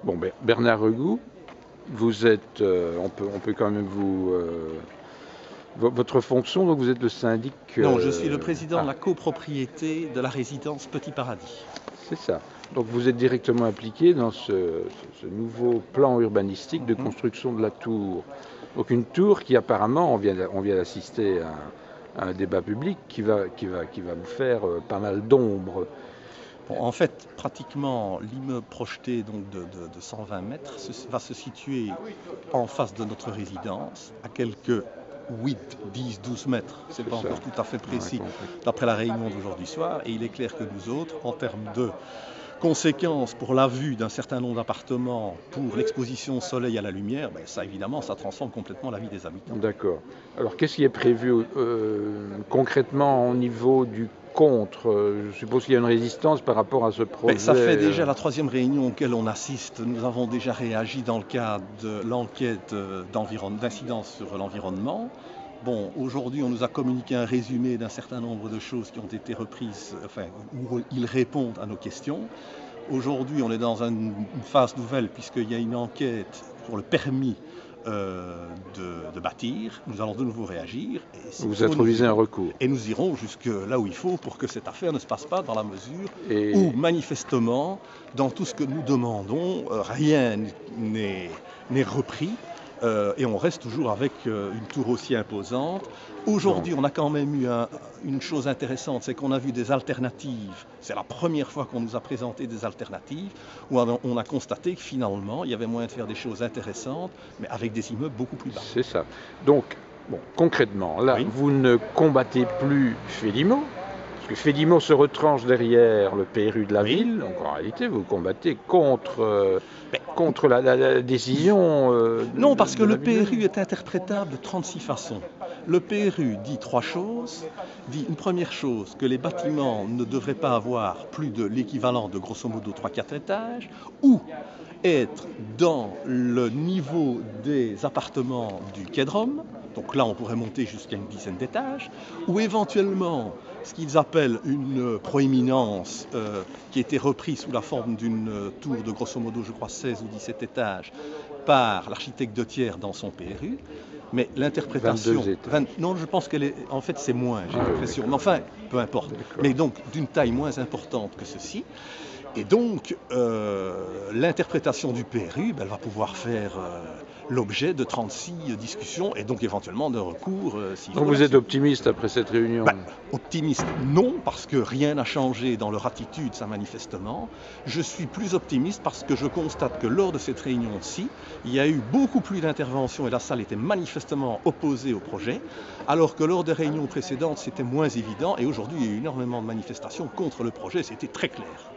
Bon, Bernard Regout, vous êtes, on peut quand même votre fonction, donc vous êtes le syndic. Non, je suis le président de la copropriété de la résidence Petit Paradis. C'est ça. Donc vous êtes directement impliqué dans ce nouveau plan urbanistique de construction de la tour. Donc une tour qui apparemment, on vient d'assister à un débat public qui va vous faire pas mal d'ombre. Bon, en fait, pratiquement, l'immeuble projeté donc de 120 mètres va se situer en face de notre résidence, à quelques 8, 10, 12 mètres, c'est pas encore tout à fait précis, d'après la réunion d'aujourd'hui soir, et il est clair que nous autres, en termes de conséquences pour la vue d'un certain nombre d'appartements, pour l'exposition au soleil à la lumière, ben ça évidemment, ça transforme complètement la vie des habitants. D'accord. Alors qu'est-ce qui est prévu concrètement au niveau du contre? Je suppose qu'il y a une résistance par rapport à ce projet. Ben, ça fait déjà la troisième réunion auquel on assiste. Nous avons déjà réagi dans le cadre de l'enquête d'incidence sur l'environnement. Bon, aujourd'hui, on nous a communiqué un résumé d'un certain nombre de choses qui ont été reprises, enfin, où ils répondent à nos questions. Aujourd'hui, on est dans une phase nouvelle puisqu'il y a une enquête pour le permis de bâtir. Nous allons de nouveau réagir. Et vous introduisez un recours. Et nous irons jusque là où il faut pour que cette affaire ne se passe pas dans la mesure où, manifestement, dans tout ce que nous demandons, rien n'est repris. Et on reste toujours avec une tour aussi imposante. Aujourd'hui, on a quand même eu une chose intéressante, c'est qu'on a vu des alternatives. C'est la première fois qu'on nous a présenté des alternatives, où on a constaté que finalement, il y avait moyen de faire des choses intéressantes, mais avec des immeubles beaucoup plus bas. C'est ça. Donc, bon, concrètement, là, oui, vous ne combattez plus Félimo, parce que Félimo se retranche derrière le PRU de la ville, donc en réalité, vous combattez contre la décision. Non, parce que le PRU est interprétable de 36 façons. Le PRU dit trois choses. Dit une première chose, que les bâtiments ne devraient pas avoir plus de l'équivalent de grosso modo 3-4 étages, ou être dans le niveau des appartements du quai de Rome. Donc là, on pourrait monter jusqu'à une dizaine d'étages, ou éventuellement ce qu'ils appellent une proéminence qui a été reprise sous la forme d'une tour de grosso modo, je crois, 16 ou 17 étages par l'architecte de Thiers dans son PRU. Mais l'interprétation... Non, je pense qu'elle est... En fait, c'est moins, j'ai l'impression. Mais enfin, peu importe. Mais donc, d'une taille moins importante que ceci. Et donc, l'interprétation du PRU, ben, elle va pouvoir faire l'objet de 36 discussions et donc éventuellement de recours. Donc vous êtes optimiste après cette réunion? Optimiste, non, parce que rien n'a changé dans leur attitude, ça manifestement. Je suis plus optimiste parce que je constate que lors de cette réunion-ci, il y a eu beaucoup plus d'interventions et la salle était manifestement opposée au projet, alors que lors des réunions précédentes, c'était moins évident et aujourd'hui, il y a eu énormément de manifestations contre le projet, c'était très clair.